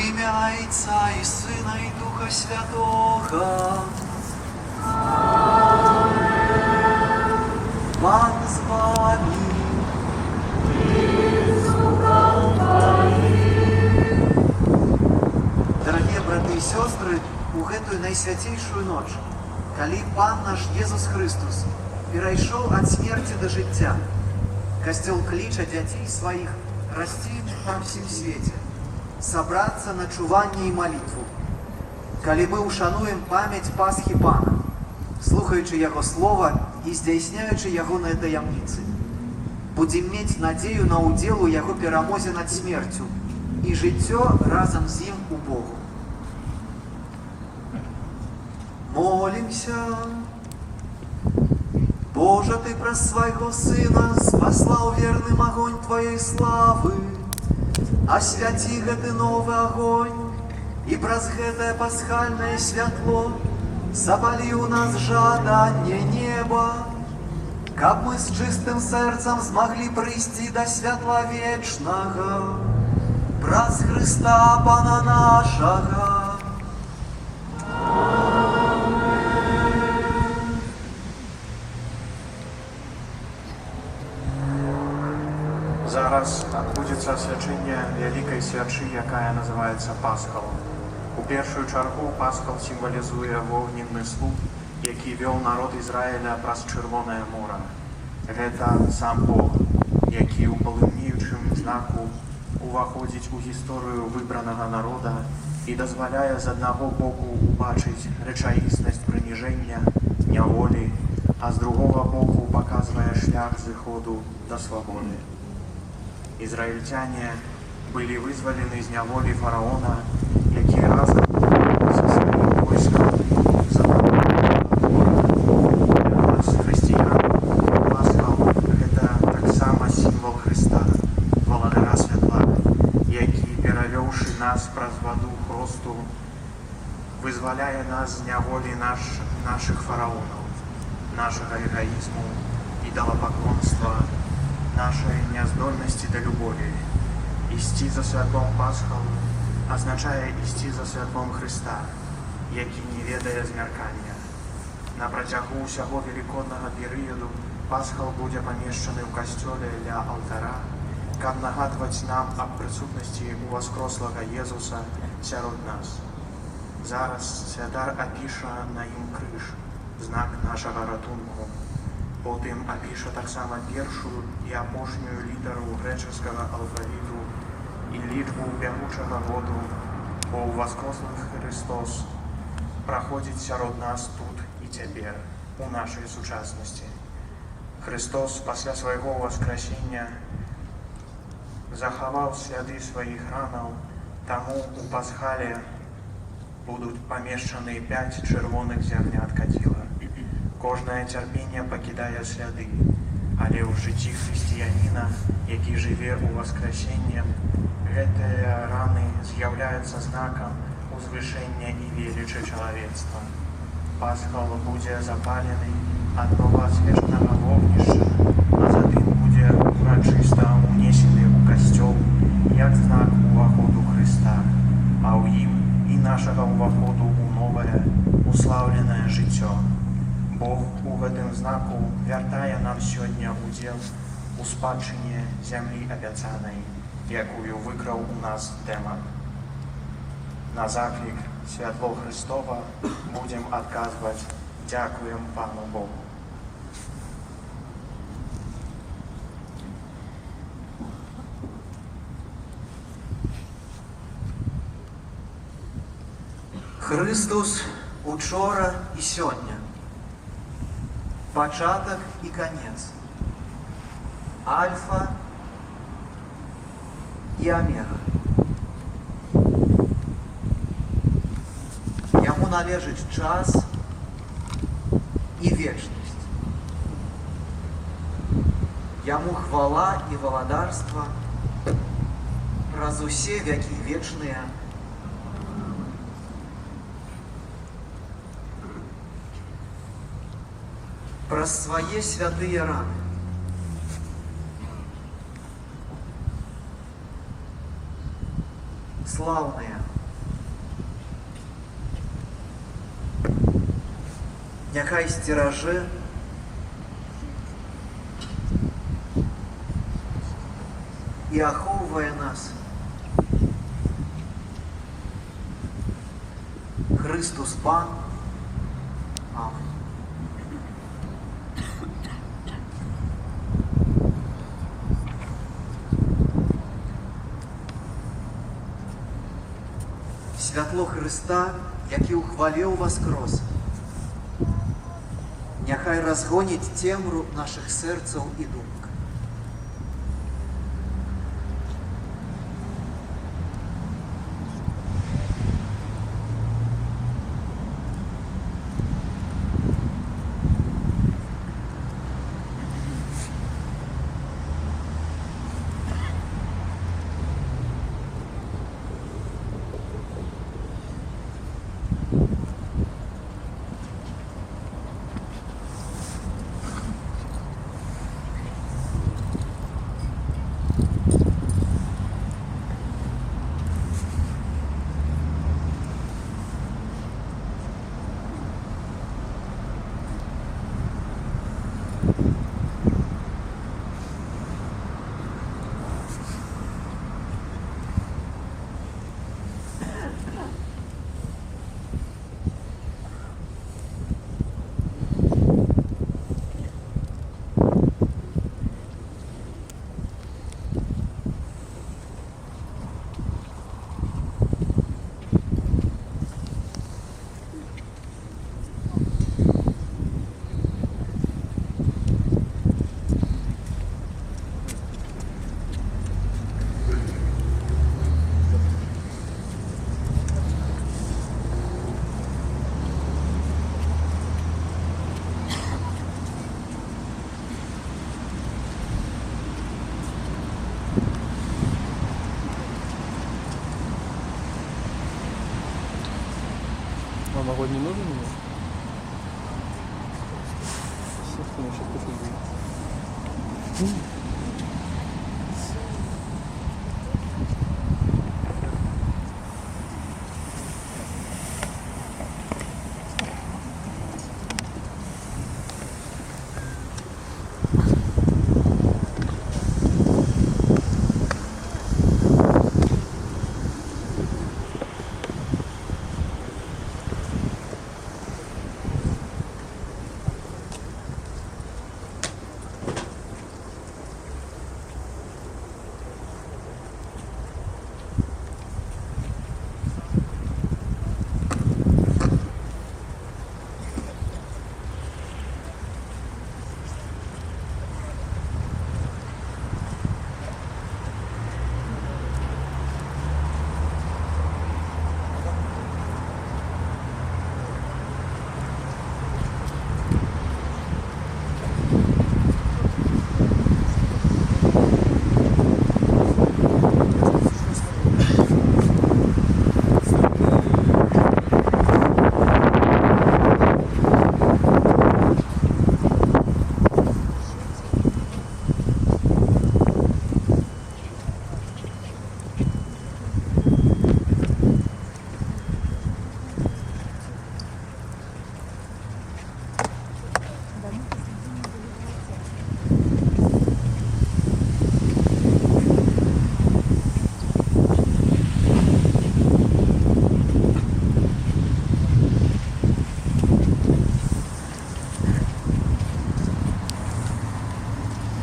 ім'я Отця і Сина і Духа Святого. Пан з вами. Дорогие браты и сестры, у гэтую найсвятейшую ноч, калі Пан наш Езус Христос перайшоў ад смерти до жыцця, Касцёл кліча дзяцей сваіх расці па ўсім свеце, сабрацца на чуванне і малітву. Калі мы ушануем памяць Пасхі Пана, слухаючы Яго слова і здзяйсняючы ягоныя таямніцы, будзем мець надзею на ўдзел у Яго перамозе над смерцю і жыццё разам з ім у Богу. Молимся. Боже, Ты праз свайго Сына спаслаў верным агонь Твоей славы, асвяці гэты новы агонь і праз гэтае пасхальнае святло запалі ў нас жаданне неба, каб мы з чыстым сэрцам змаглі прыйсці да святла вечнага праз Хрыста Пана нашага. Зараз адбудзецца асвячэнне вялікай свячы, якая называецца Пасхал. У першую чаргу Пасхал сімвалізуе вогненны слуп, які вёў народ Ізраіля праз Чырвонае мора. Гэта сам Бог, які ў палымнеючым знаку уваходзіць у гісторыю выбранага народа і дазваляе з аднаго боку убачыць рэчаіснасць прыніжэння, няволі, а з другога боку паказвае шлях зыходу да свабоды. Ізраільцяне былі вызвалены з няволі фараона, які разам са сваім войскам заваяваў горад. Для нас, хрысціян, Пасхал – гэта таксама сімвал Хрыста, валадара святла, які, перавёўшы нас праз ваду хросту, вызваляе нас з няволі нашых фараонаў, нашага эгоізму, ідалапаклонства, нашай няздольнасці да любові. Ісці за святлом Пасхал азначае ісці за святлом Хрыста, які не ведае змяркання. На працягу ўсяго велікоднага перыяду Пасхал будзе памешчаны ў касцёле ля алтара, каб нагадваць нам аб прысутнасці уваскрослага Езуса сярод нас. Зараз святар апіша на ім крыж, знак нашага ратунку. Потым апіша таксама першую і апошнюю літару грэчаскага алфавіту і лічбу бягучага году, бо ўваскрослы Христос праходзіць сярод нас тут і цяпер, у нашай сучаснасці. Христос пасля свайго ўваскрасення захаваў сляды сваіх ранаў, таму у Пасхале будуць памешчаны 5 чырвоных зярнят кадзіла. Кожнае цярпенне пакідае сляды, але ў жыцці хрысціяніна, які жыве ў васкрасеннем, гэтыя раны з'яўляюцца знакам узвышэння і велічы чалавецтва. Пасхал будзе запалены ад новаасвечанага вогнішча, а затым будзе урачыста унесены ў касцёл як знак уваходу Хрыста, а ў ім і нашага ўваходу ў новае, услаўленае жыццё. Бог у гэтым знаку вяртае нам сёння удзел у спадчыне зямлі абяцанай, якую выкраў у нас дэман. На заклік святло Хрыстова будзем адказваць «Дзякуем Пану Богу». Христос учора і сёння. Пачатак і канец, альфа і омега. Яму належыць час і вечнасць. Яму хвала і валадарства праз усе вякі вечныя. Праз свае святыя раны. Слаўныя, Няхай сцеражэ і ахоўвае нас Христос Пан. Амінь. Святло Христа, які ухваліў воскрос, няхай разгоніць цемру наших сэрцаў і думак. Новогодний нужен мне?